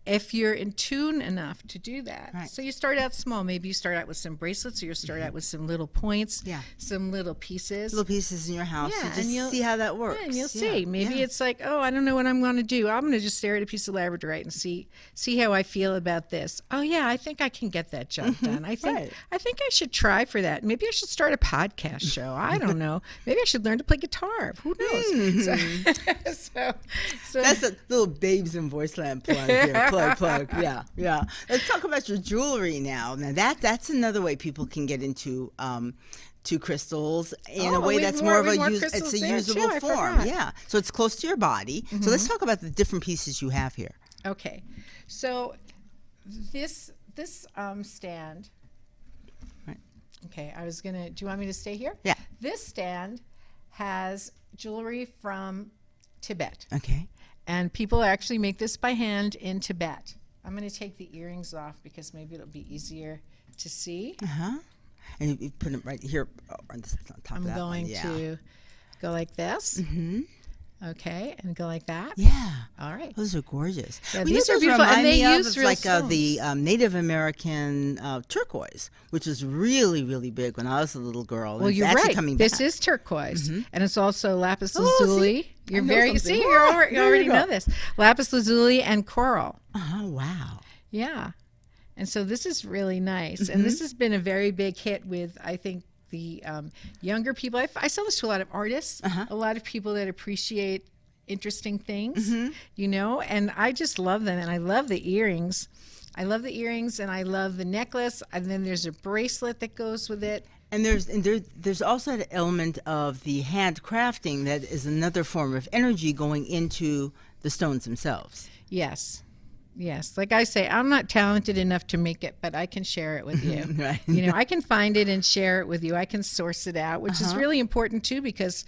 If you're in tune enough to do that. Right. So you start out small. Maybe you start out with some bracelets, or you start out with some little points, Yeah. some little pieces. Little pieces in your house Yeah, and and just you'll- see how that works. Yeah, and you'll Yeah. see. Maybe Yeah. it's like, oh, I don't know what I'm going to do. I'm going to just stare at a piece of labradorite and see how I feel about this. Oh yeah, I think I can get that job done. I think Right. I should try for that. Maybe I should start a podcast show. I don't know. Maybe I should learn to play guitar. Who knows? So That's a little Babes in Voiceland plug here. plug. Yeah. Let's talk about your jewelry now. Now that's another way people can get into to crystals in a Oh, way we that's more- more of we a more it's crystals a there, usable too. I form. forgot. Yeah. So it's close to your body. So let's talk about the different pieces you have here. Okay, so this stand. Right. Okay, do you want me to stay here? Yeah. This stand has jewelry from Tibet, Okay. and people actually make this by hand in Tibet. I'm going to take the earrings off because maybe it'll be easier to see. And you put them right here on top I'm of that going one. Yeah. to go like this. Okay, and go like that. Yeah. All right. Those are gorgeous. Yeah, Well, you these know are those beautiful, and remind they me of use is real like stones. the Native American turquoise, which was really, really big when I was a little girl. and Well, it's you're actually right. coming This back. is turquoise, and it's also lapis Oh, see? lazuli. I You're know very something. see. Yeah, You there you already go. know this. Lapis lazuli and coral. Oh, wow. Yeah, and so this is really nice, and this has been a very big hit with, I think, the younger people. I sell this to a lot of artists, a lot of people that appreciate interesting things, you know, and I just love them, and I love the earrings. I love the earrings, and I love the necklace, and then there's a bracelet that goes with it. And there's also an element of the handcrafting that is another form of energy going into the stones themselves. Yes. Yes. Like I say, I'm not talented enough to make it, but I can share it with you. Right. You know, I can find it and share it with you. I can source it out, which is really important too, because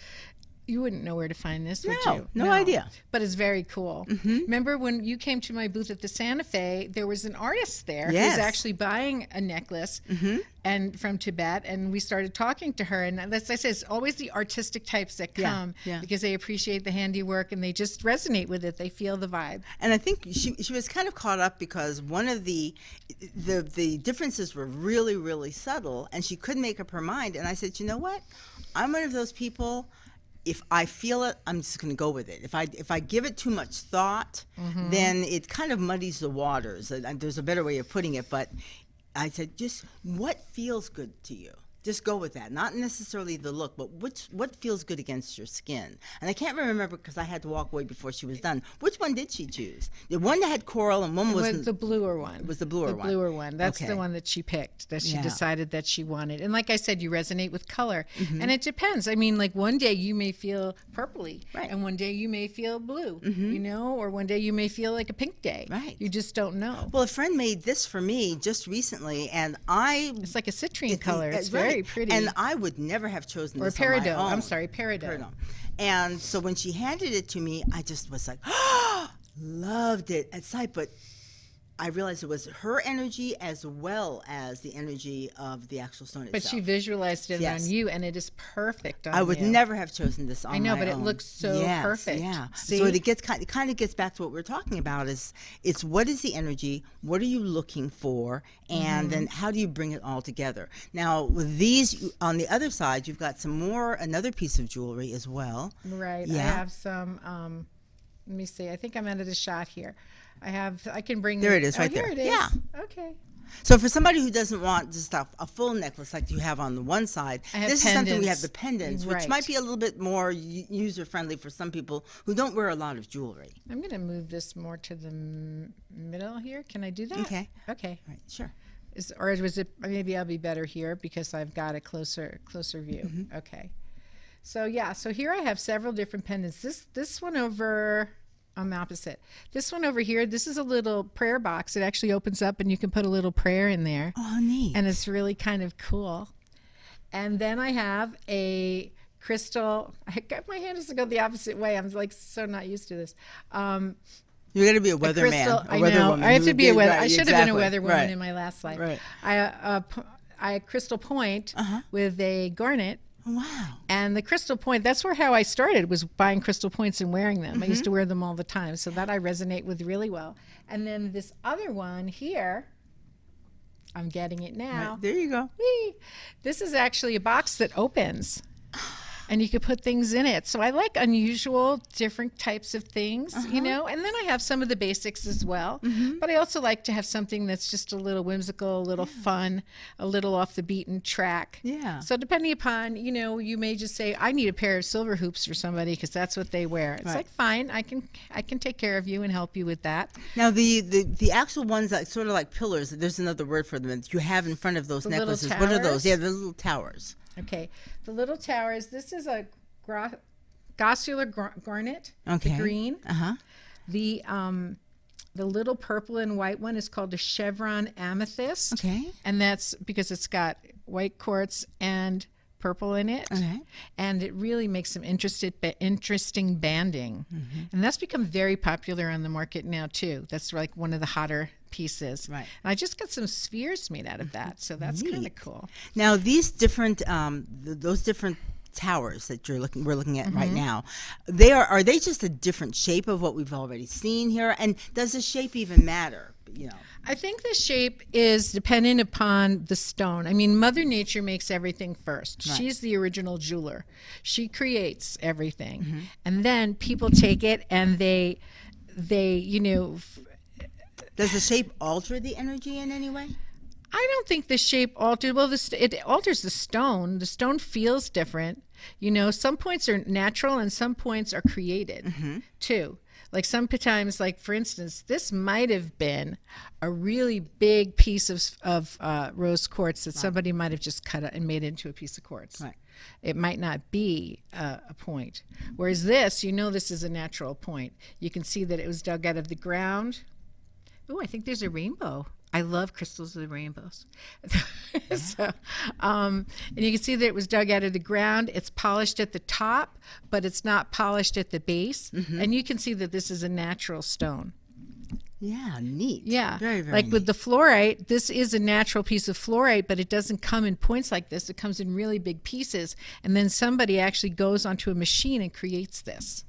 you wouldn't know where to find this, would you? No idea. But it's very cool. Remember when you came to my booth at the Santa Fe, there was an artist there who's actually buying a necklace and from Tibet, and we started talking to her. And as I said, it's always the artistic types that come because they appreciate the handiwork and they just resonate with it. They feel the vibe. And I think she was kind of caught up because one of the differences were really, really subtle, and she couldn't make up her mind. And I said, you know what? I'm one of those people. If I feel it, I'm just going to go with it. If I give it too much thought, then it kind of muddies the waters. There's a better way of putting it, but I said, just what feels good to you? Just go with that. Not necessarily the look, but what feels good against your skin. And I can't remember because I had to walk away before she was done. Which one did she choose? The one that had coral and one was the bluer one. It was the bluer one. The bluer one. That's the one that she picked, that she decided that she wanted. And like I said, you resonate with color. And it depends. I mean, like one day you may feel purpley. Right. And one day you may feel blue, you know, or one day you may feel like a pink day. Right. You just don't know. Well, a friend made this for me just recently, and It's like a citrine color. It's very pretty. And I would never have chosen or this peridot. on my own. I'm sorry, peridot. Peridot. And so when she handed it to me, I just was like, loved it at sight. But I realized it was her energy as well as the energy of the actual stone itself. But she visualized it on you, and it is perfect on you. I would never have chosen this on my own. I know, but it looks so perfect. Yeah. See? So it kind of gets back to what we're talking about it's what is the energy, what are you looking for, and then how do you bring it all together? Now, with these, on the other side, you've got another piece of jewelry as well. Right. Yeah. I have some, let me see. I think I'm out of the shot here. I can bring There it is, right here there. it is. Yeah. Okay. So for somebody who doesn't want just a full necklace like you have on the one side, I have this is something we have pendants. the pendants, which Right. might be a little bit more user-friendly for some people who don't wear a lot of jewelry. I'm going to move this more to the middle here. Can I do that? Okay. Okay. Right, sure. Or was it, maybe I'll be better here because I've got a closer view. Okay. So yeah, so here I have several different pendants. This one over, I'm opposite. This one over here, this is a little prayer box. It actually opens up and you can put a little prayer in there. Oh, neat. And it's really kind of cool. And then I have a crystal, my hand has to go the opposite way. I'm like so not used to this. You're going to be a weatherman. I know. I have to be a weather. I should have been a weather woman right. in my last life. Right. I crystal point with a garnet. Wow. And the crystal point, that's how I started, was buying crystal points and wearing them. I used to wear them all the time. So that I resonate with really well. And then this other one here, I'm getting it now. Right. There you go. Whee! This is actually a box that opens. And you could put things in it. So I like unusual, different types of things, you know. And then I have some of the basics as well. But I also like to have something that's just a little whimsical, a little fun, a little off the beaten track. Yeah. So depending upon, you know, you may just say, I need a pair of silver hoops for somebody because that's what they wear. It's like, fine, I can take care of you and help you with that. Now the actual ones that sort of like pillars, there's another word for them that you have in front of those necklaces. What are those? Yeah, the little towers. Okay, the little towers. This is a gossular garnet, Okay. the green. The little purple and white one is called a chevron amethyst. Okay. And that's because it's got white quartz and purple in it. Okay. And it really makes some interesting banding. And that's become very popular on the market now too. That's like one of the hotter pieces. Right. And I just got some spheres made out of that, so that's kind of cool. Now these different those different towers that we're looking at right now, are they just a different shape of what we've already seen here? And does the shape even matter? You know, I think the shape is dependent upon the stone. I mean, Mother Nature makes everything first. Right. She's the original jeweler. She creates everything, and then people take it and they you know. Does the shape alter the energy in any way? I don't think the shape alters. Well, it alters the stone. The stone feels different. You know, some points are natural and some points are created too. Like sometimes, like for instance, this might have been a really big piece of rose quartz that somebody might have just cut and made into a piece of quartz. Right. It might not be a point. Whereas this, this is a natural point. You can see that it was dug out of the ground. Oh, I think there's a rainbow. I love crystals with rainbows. And you can see that it was dug out of the ground. It's polished at the top, but it's not polished at the base. And you can see that this is a natural stone. Yeah, neat. Yeah. Very, very like neat. with the fluorite, this is a natural piece of fluorite, but it doesn't come in points like this. It comes in really big pieces. And then somebody actually goes onto a machine and creates this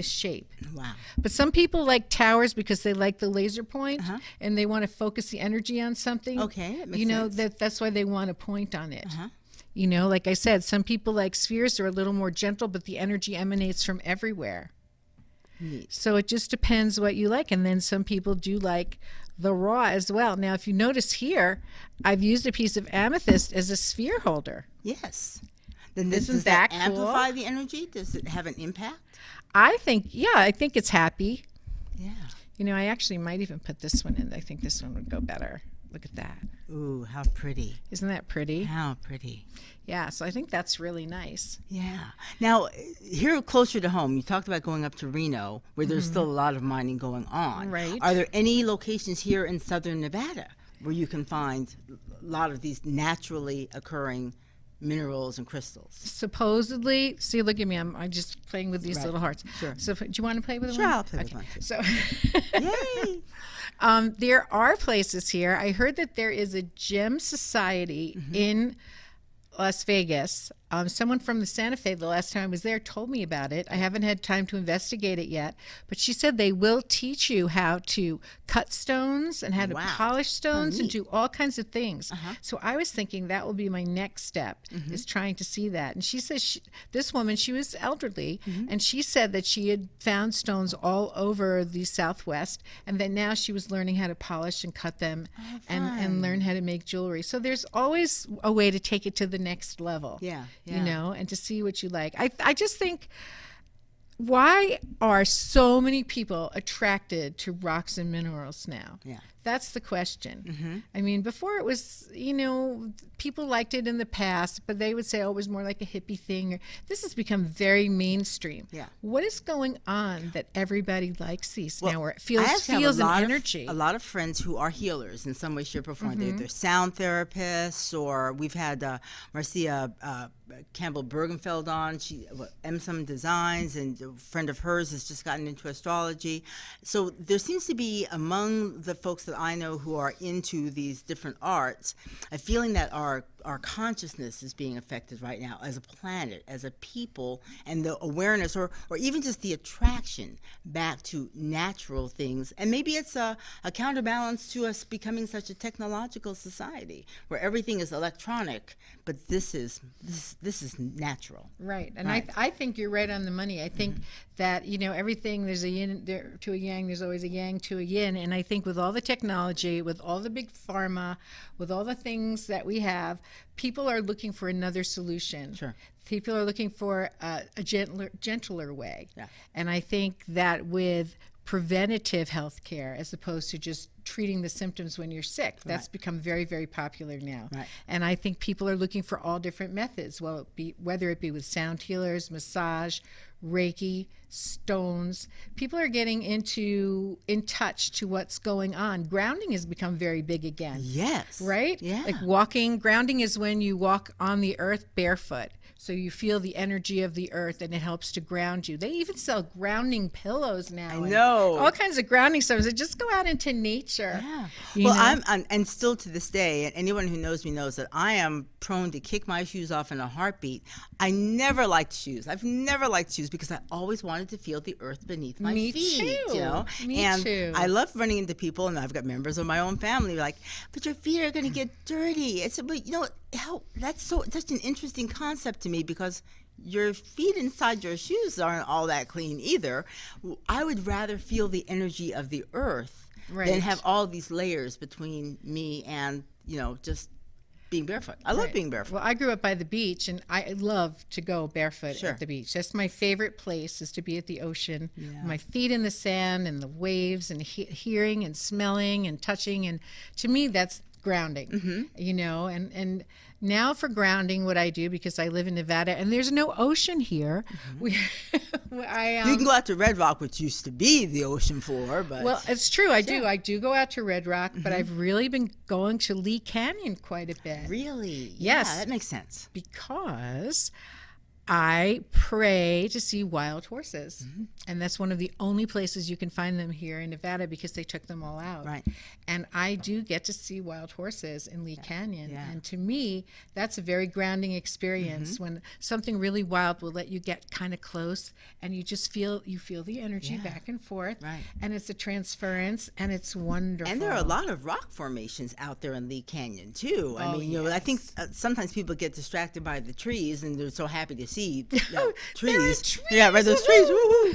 shape. Wow. But some people like towers because they like the laser point and they want to focus the energy on something. Okay, that makes sense. That's why they want a point on it. Like I said, some people like spheres. They're a little more gentle, but the energy emanates from everywhere. Neat. So it just depends what you like. And then some people do like the raw as well. Now, if you notice here, I've used a piece of amethyst as a sphere holder. Yes. Then Isn't does that that cool? amplify the energy? Does it have an impact? I think it's happy. Yeah. I actually might even put this one in. I think this one would go better. Look at that. Ooh, how pretty. Isn't that pretty? How pretty. Yeah, so I think that's really nice. Yeah. Now, here closer to home, you talked about going up to Reno, where there's still a lot of mining going on. Right. Are there any locations here in southern Nevada where you can find a lot of these naturally occurring minerals and crystals? Supposedly, see, look at me. I'm just playing with these Right. little hearts. Sure. So, do you want to play with Sure, one? I'll play with one too. So, Yay! there are places here. I heard that there is a gem society in Las Vegas. Someone from the Santa Fe, the last time I was there, told me about it. I haven't had time to investigate it yet, but she said they will teach you how to cut stones and how to Wow. polish stones and neat. do all kinds of things. So I was thinking that will be my next step, is trying to see that. And she says this woman, she was elderly, and she said that she had found stones all over the Southwest, and that now she was learning how to polish and cut them and learn how to make jewelry. So there's always a way to take it to the next level. Yeah. And to see what you like. I just think, why are so many people attracted to rocks and minerals now? Yeah. That's the question. I mean, before it was, people liked it in the past, but they would say, oh, it was more like a hippie thing. This has become very mainstream. Yeah. What is going on that everybody likes these now, where it I actually have feels a lot an energy? a lot of friends who are healers in some way, shape, or form. They're sound therapists, or we've had Marcia Campbell Bergenfeld on. She Emsum Designs, and a friend of hers has just gotten into astrology. So there seems to be, among the folks that I know who are into these different arts, a feeling that our consciousness is being affected right now as a planet, as a people, and the awareness or even just the attraction back to natural things. And maybe it's a counterbalance to us becoming such a technological society where everything is electronic, but this is natural. Right. And Right. I think you're right on the money. I think that, everything, there's a yin there to a yang, there's always a yang to a yin. And I think with all the technology, with all the big pharma, with all the things that we have, people are looking for another solution. Sure. People are looking for a gentler way. Yeah. And I think that with preventative health care, as opposed to just treating the symptoms when you're sick, that's become very, very popular now. Right. And I think people are looking for all different methods, whether it be with sound healers, massage, Reiki, stones. People are getting in touch to what's going on. Grounding has become very big again. Yes. Right? Yeah. Like walking, grounding is when you walk on the earth barefoot. So you feel the energy of the earth and it helps to ground you. They even sell grounding pillows now. I and know. all kinds of grounding stuff. So just go out into nature. Yeah. You Well, know? I'm and still to this day, and anyone who knows me knows that I am prone to kick my shoes off in a heartbeat. I never liked shoes. I've never liked shoes because I always wanted to feel the earth beneath my Me feet. too. Me and too. I love running into people, and I've got members of my own family like, but your feet are going to get dirty. I said, but that's such an interesting concept to me because your feet inside your shoes aren't all that clean either. I would rather feel the energy of the earth than Right. have all these layers between me and just being barefoot. I love being barefoot. Well, I grew up by the beach, and I love to go barefoot Sure. at the beach. That's my favorite place, is to be at the ocean. My feet in the sand and the waves, and hearing and smelling and touching. And to me, that's grounding, you know. And now for grounding, what I do, because I live in Nevada and there's no ocean here, you can go out to Red Rock, which used to be the ocean floor, but well, it's true. I do go out to Red Rock, but I've really been going to Lee Canyon quite a bit. really, Yes. yeah, that makes sense. Because I pray to see wild horses. And that's one of the only places you can find them here in Nevada, because they took them all out. Right. And I do get to see wild horses in Lee Canyon. Yeah. And to me, that's a very grounding experience, when something really wild will let you get kind of close, and you just feel the energy back and forth. Right. And it's a transference, and it's wonderful. And there are a lot of rock formations out there in Lee Canyon too. I mean, you know, I think sometimes people get distracted by the trees, and they're so happy to see trees. Yeah, right. Those trees. Woo-hoo.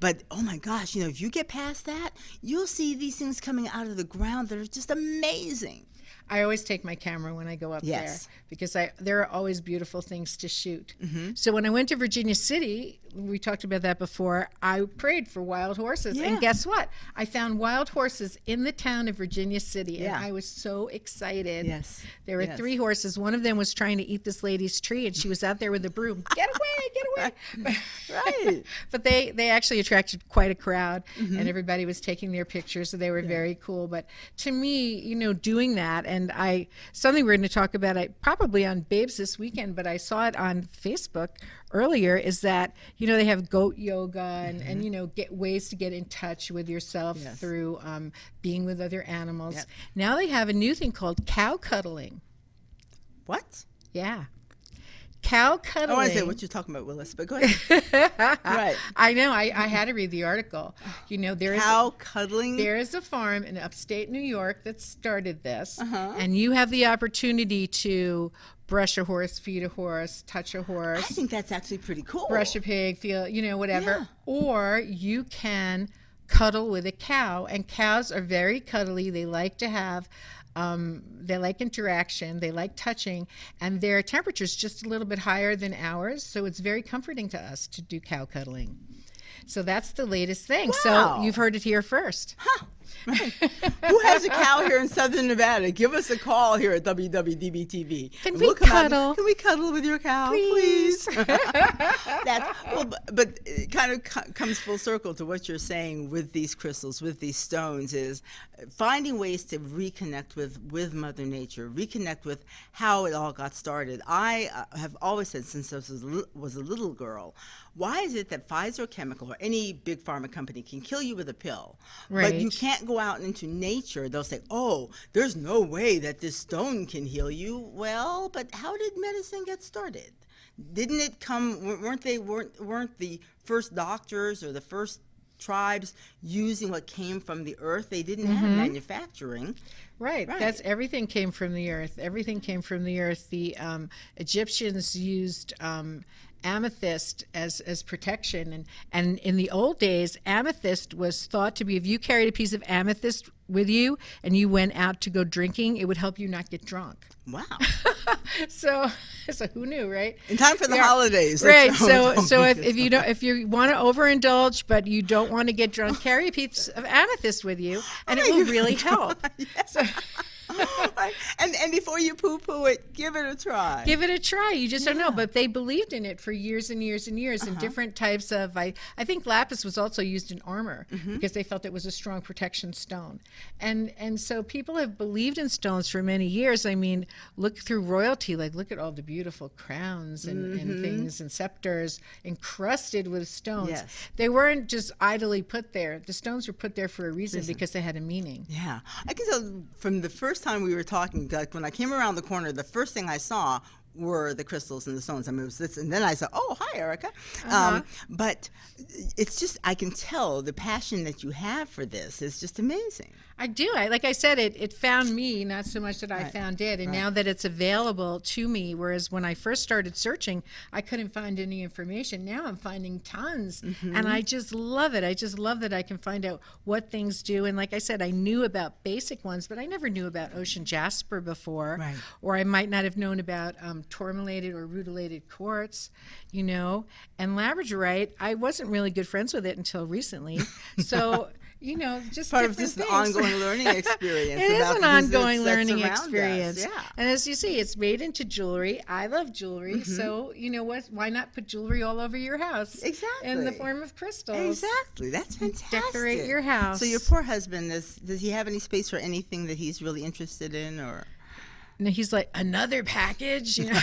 But oh my gosh, you know, if you get past that, you'll see these things coming out of the ground that are just amazing. I always take my camera when I go up there, because there are always beautiful things to shoot. So when I went to Virginia City, we talked about that before, I prayed for wild horses. And guess what? I found wild horses in the town of Virginia City, and I was so excited. Yes. There were 3 horses. One of them was trying to eat this lady's tree, and she was out there with a broom. Get away, get away. Right. But they actually attracted quite a crowd, and everybody was taking their pictures, so they were very cool. But to me, you know, doing that, and something we're going to talk about, probably on Babes this weekend, but I saw it on Facebook earlier, is that, you know, they have goat yoga and you know, get ways to get in touch with yourself through being with other animals. Now they have a new thing called cow cuddling. What? Yeah. Cow cuddling. I want to say what you're talking about, Willis, but go ahead. Right. I know. I had to read the article. You know, cow cuddling. There is a farm in upstate New York that started this, and you have the opportunity to brush a horse, feed a horse, touch a horse. I think that's actually pretty cool. Brush a pig, feel, you know, whatever. Or you can cuddle with a cow, and cows are very cuddly. They like to have they like interaction, they like touching, and their temperature is just a little bit higher than ours, so it's very comforting to us to do cow cuddling. So that's the latest thing. Wow. So you've heard it here first. Huh. Right. Who has a cow here in Southern Nevada? Give us a call here at WWDB-TV. Can we cuddle? Can we cuddle with your cow, please? But it kind of comes full circle to what you're saying with these crystals, with these stones, is finding ways to reconnect with Mother Nature, reconnect with how it all got started. I have always said, since I was a little girl, why is it that Pfizer Chemical or any big pharma company can kill you with a pill, but you can't go out into nature? They'll say, oh, there's no way that this stone can heal you. Well, but how did medicine get started? Didn't it come, weren't the first doctors or the first tribes using what came from the earth? They didn't have manufacturing. Right. That's everything came from the earth. Everything came from the earth. The Egyptians used amethyst as protection, and in the old days, amethyst was thought to be, if you carried a piece of amethyst with you and you went out to go drinking, it would help you not get drunk. Wow. So who knew, right? In time for the holidays. Right. So if you want to overindulge but you don't want to get drunk, carry a piece of amethyst with you, and it will really help. So, and before you poo-poo it, give it a try. Give it a try. You just don't know. But they believed in it for years and years and years, and different types of, I think lapis was also used in armor because they felt it was a strong protection stone. And so people have believed in stones for many years. I mean, look through royalty, look at all the beautiful crowns and things and scepters encrusted with stones. Yes. They weren't just idly put there. The stones were put there for a reason because they had a meaning. Yeah. I can tell from the first time we were talking, like when I came around the corner, the first thing I saw were the crystals and the stones. I mean, it was this, and then I said, "Oh, hi, Erica." But it's just, I can tell the passion that you have for this is just amazing. I do. Like I said, it found me, not so much that I found it. And now that it's available to me, whereas when I first started searching, I couldn't find any information. Now I'm finding tons, and I just love it. I just love that I can find out what things do. And like I said, I knew about basic ones, but I never knew about ocean jasper before, or I might not have known about tourmalated or rutilated quartz, you know. And labradorite, I wasn't really good friends with it until recently. So, you know, just part of different just an things. ongoing learning experience. It is about an the ongoing business that's learning around us. experience. Yeah. And as you see, it's made into jewelry. I love jewelry. So, you know what? Why not put jewelry all over your house? Exactly. In the form of crystals. Exactly. That's fantastic. Decorate your house. So your poor husband, does he have any space for anything that he's really interested in, or? And he's like, another package? You know?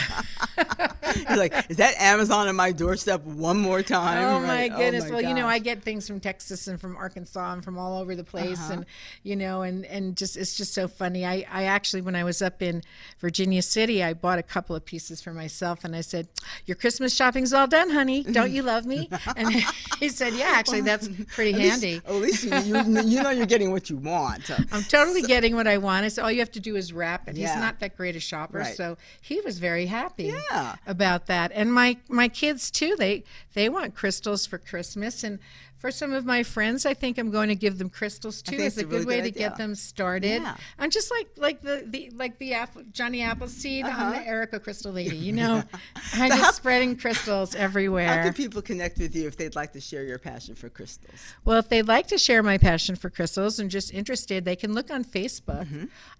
He's like, is that Amazon on my doorstep one more time? Oh my Right. goodness. Oh my Well, you know, gosh. I get things from Texas and from Arkansas and from all over the place. And, you know, and just, it's just so funny. I actually, when I was up in Virginia City, I bought a couple of pieces for myself, and I said, your Christmas shopping's all done, honey. Don't you love me? And he said, yeah, actually, that's pretty handy. At least you know you're getting what you want. I'm totally getting what I want. I said, all you have to do is wrap it. He's Yeah. not that great a shopper, Right. so he was very happy Yeah. about that. And my kids too, they want crystals for Christmas, and for some of my friends, I think I'm going to give them crystals too. think It's a it's a really good way good to get idea. them started. Yeah. I'm just like the apple, Johnny Appleseed. I'm the Erica Crystal Lady. You know, I'm just spreading crystals How everywhere. can people connect with you if they'd like to share your passion for crystals? Well, if they'd like to share my passion for crystals and just interested, they can look on Facebook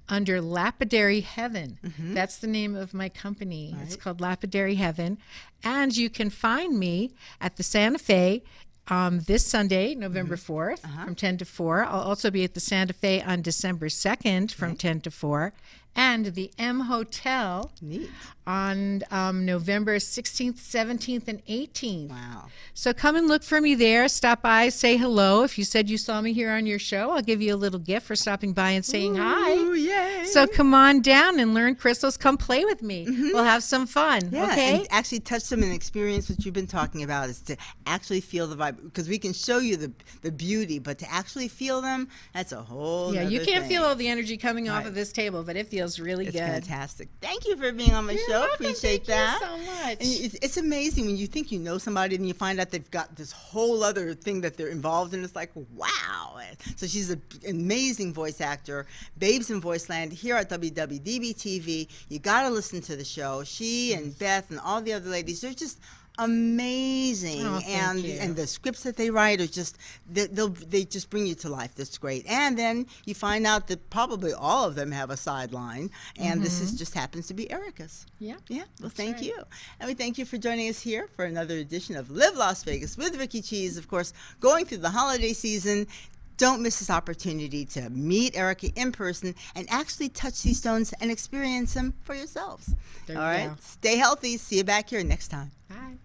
under Lapidary Heaven. That's the name of my company. It's called Lapidary Heaven. And you can find me at the Santa Fe this Sunday, November 4th, from 10 to 4. I'll also be at the Santa Fe on December 2nd from 10 to 4. And the M Hotel Neat. on November 16th, 17th, and 18th. Wow. So come and look for me there. Stop by, say hello. If you said you saw me here on your show, I'll give you a little gift for stopping by and saying hi. Ooh, yay. So come on down and learn crystals. Come play with me. We'll have some fun. Yeah, Okay? and actually touch them and experience what you've been talking about is to actually feel the vibe, because we can show you the beauty, but to actually feel them, that's a whole Yeah, you nother can't thing. feel all the energy coming off Right. of this table, but it feels really It's good. fantastic. Thank you for being on my You're show. welcome. Appreciate Thank that. you so much. And it's amazing when you think you know somebody and you find out they've got this whole other thing that they're involved in. It's like, wow. So she's an amazing voice actor, Babes in Voiceland here at WWDB TV. You got to listen to the show. She and Beth and all the other ladies, they're just amazing. Oh, thank you. And the scripts that they write are just, they just bring you to life. That's great. And then you find out that probably all of them have a sideline, and this is just happens to be Erica's. Yeah. Yeah. Well, thank right. you. And we thank you for joining us here for another edition of Live Las Vegas with Rikki Cheese. Of course, going through the holiday season. Don't miss this opportunity to meet Erica in person and actually touch these stones and experience them for yourselves. There All you right. go. Stay healthy. See you back here next time. Bye.